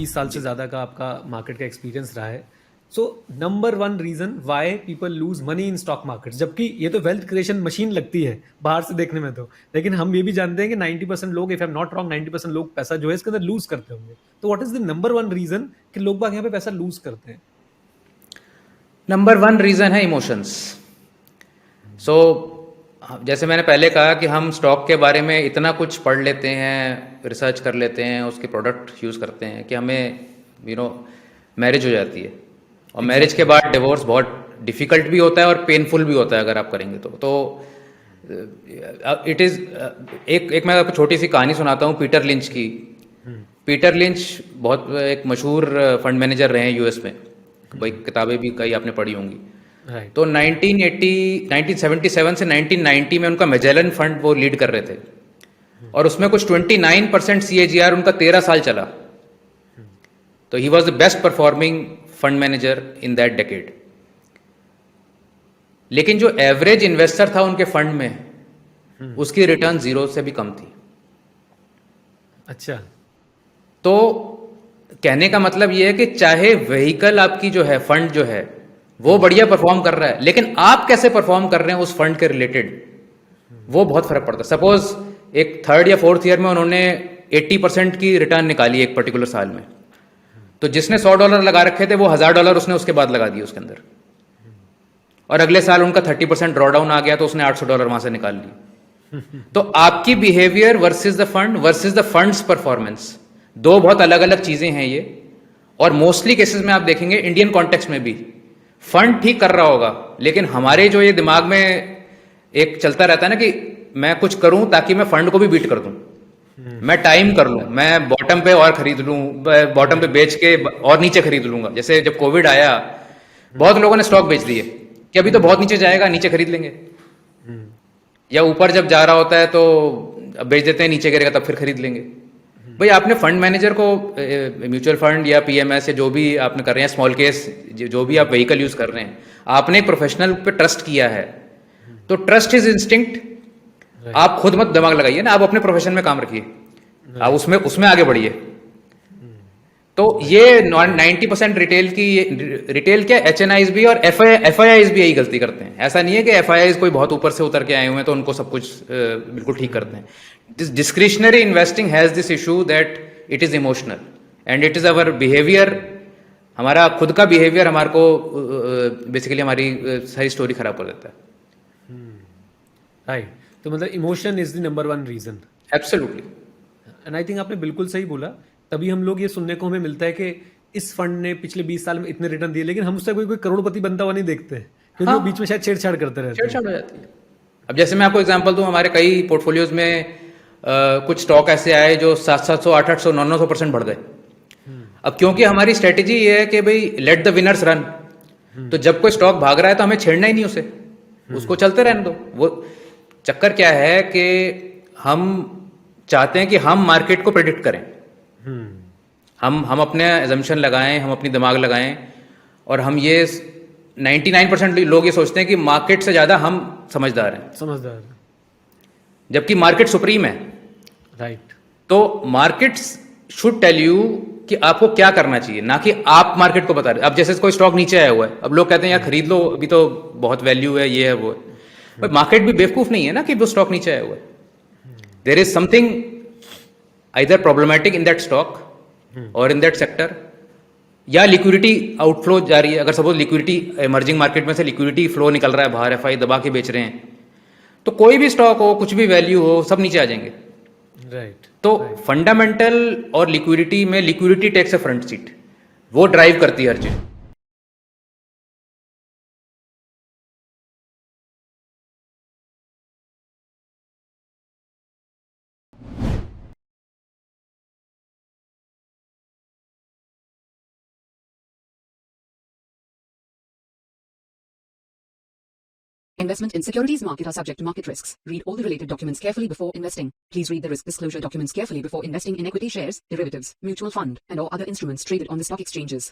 20 साल से ज़्यादा का आपका मार्केट का एक्सपीरियंस रहा है। So number one reason why people lose money in stock market, जबकि ये तो वेल्थ क्रिएशन मशीन लगती है बाहर से देखने में तो, लेकिन हम ये भी जानते हैं कि 90% लोग, if I am not wrong, 90% लोग पैसा जो है इसके अंदर लूज करते होंगे। तो what is the number one reason कि लोग बाग यहाँ पे पैसा लूज करते हैं? नंबर वन रीज़न है इमोशंस। सो जैसे मैंने पहले कहा कि हम स्टॉक के बारे में इतना कुछ पढ़ लेते हैं, रिसर्च कर लेते हैं, उसके प्रोडक्ट यूज़ करते हैं कि हमें मैरिज हो जाती है। और मैरिज के बाद डिवोर्स बहुत डिफ़िकल्ट भी होता है और पेनफुल भी होता है अगर आप करेंगे तो इट इज़ एक मैं आपको छोटी सी कहानी सुनाता हूँ पीटर लिंच की। पीटर लिंच बहुत एक मशहूर फंड मैनेजर रहे हैं यूएस में, भाई किताबें भी कई आपने पढ़ी होंगी। तो 1977 से 1990 में उनका मैजेलन फंड वो लीड कर रहे थे और उसमें कुछ 29% CAGR उनका 13 साल चला। तो he was the best performing fund manager in that decade. लेकिन जो एवरेज इन्वेस्टर था उनके फंड में उसकी रिटर्न 0 से भी कम थी। अच्छा, तो कहने का मतलब यह है कि चाहे व्हीकल आपकी जो है, फंड जो है वो बढ़िया परफॉर्म कर रहा है, लेकिन आप कैसे परफॉर्म कर रहे हैं उस फंड के रिलेटेड, वो बहुत फर्क पड़ता है। सपोज एक थर्ड या फोर्थ ईयर में उन्होंने 80% की रिटर्न निकाली एक पर्टिकुलर साल में, तो जिसने $100 लगा रखे थे वो $1000 उसने उसके बाद लगा दिए उसके अंदर, और अगले साल उनका 30% ड्रॉडाउन आ गया तो उसने $800 वहां से निकाल ली। तो आपकी behaviour versus the fund versus the funds performance, दो बहुत अलग अलग चीजें हैं ये। और मोस्टली केसेस में आप देखेंगे इंडियन कॉन्टेक्स्ट में भी फंड ठीक कर रहा होगा, लेकिन हमारे जो ये दिमाग में एक चलता रहता है ना कि मैं कुछ करूं ताकि मैं फंड को भी बीट कर दूं, मैं टाइम कर लूं, मैं बॉटम पे और खरीद लूं, बॉटम पे बेच के और नीचे खरीद लूंगा। जैसे जब कोविड आया बहुत लोगों ने स्टॉक बेच दिए कि अभी तो बहुत नीचे जाएगा, नीचे खरीद लेंगे, या ऊपर जब जा रहा होता है तो बेच देते हैं, नीचे गिरेगा तब फिर खरीद लेंगे। भाई आपने फंड मैनेजर को, म्यूचुअल फंड या PMS या जो भी आपने कर रहे हैं, स्मॉल केस जो भी आप व्हीकल यूज कर रहे हैं, आपने प्रोफेशनल पे ट्रस्ट किया है, तो ट्रस्ट इज इंस्टिंक्ट। आप खुद मत दिमाग लगाइए ना, आप अपने प्रोफेशन में काम रखिए, आप उसमें आगे बढ़िए। तो ये 90% रिटेल क्या, HNIs भी और FIIs भी यही गलती करते हैं। ऐसा नहीं है कि FIIs कोई बहुत ऊपर से उतर के आए हुए हैं तो उनको सब कुछ बिल्कुल ठीक करते हैं। This discretionary investing has this issue that it is emotional and it is our behaviour. हमारा खुद का बिहेवियर हमारे को बेसिकली हमारी सारी स्टोरी खराब कर देता है। राइट, तो मतलब emotion is the number one reason. Absolutely, and I think आपने बिल्कुल सही बोला। तभी हम लोग ये सुनने को हमें मिलता है कि इस फंड ने पिछले 20 साल में इतने रिटर्न दिए, लेकिन हम उससे कोई करोड़पति बनता हुआ नहीं देखते, क्योंकि वो बीच में शायद छेड़छाड़ करते रहते हैं। छेड़छाड़ हो जाती है। अब जैसे मैं आपको एग्जांपल दूं, हमारे कई पोर्टफोलियोज में कुछ स्टॉक ऐसे आए जो 700, 800, 900% बढ़ गए। अब क्योंकि हमारी स्ट्रेटेजी ये है कि भाई लेट द विनर्स रन, तो जब कोई स्टॉक भाग रहा है तो हमें छेड़ना ही नहीं उसे, उसको चलते रहने दो। वो चक्कर क्या है कि हम चाहते हैं कि हम मार्केट को प्रेडिक्ट करें, हम अपने एजम्पशन लगाएं, हम अपनी दिमाग लगाएं, और हम ये 99% लोग ये सोचते हैं कि मार्केट से ज्यादा हम समझदार हैं, जबकि मार्केट सुप्रीम है। राइट। तो मार्केट शुड टेल यू कि आपको क्या करना चाहिए, ना कि आप मार्केट को बता रहे। अब जैसे कोई स्टॉक नीचे आया हुआ है, अब लोग कहते हैं यार खरीद लो, अभी तो बहुत वैल्यू है, ये है वो है। भाई मार्केट भी बेवकूफ नहीं है ना कि वो स्टॉक नीचे आया हुआ है। There is something either problematic in that stock और इन दैट सेक्टर, या लिक्विडिटी आउटफ्लो जारी है। अगर सपोज लिक्विडिटी इमर्जिंग मार्केट में से लिक्विडिटी फ्लो निकल रहा है बाहर, FI दबा के बेच रहे हैं, तो कोई भी स्टॉक हो, कुछ भी वैल्यू हो, सब नीचे आ जाएंगे। राइट। तो फंडामेंटल और लिक्विडिटी में liquidity takes a front seat, वो ड्राइव करती है हर चीज। Investment in securities market are subject to market risks. Read all the related documents carefully before investing. Please read the risk disclosure documents carefully before investing in equity shares, derivatives, mutual fund, and or other instruments traded on the stock exchanges.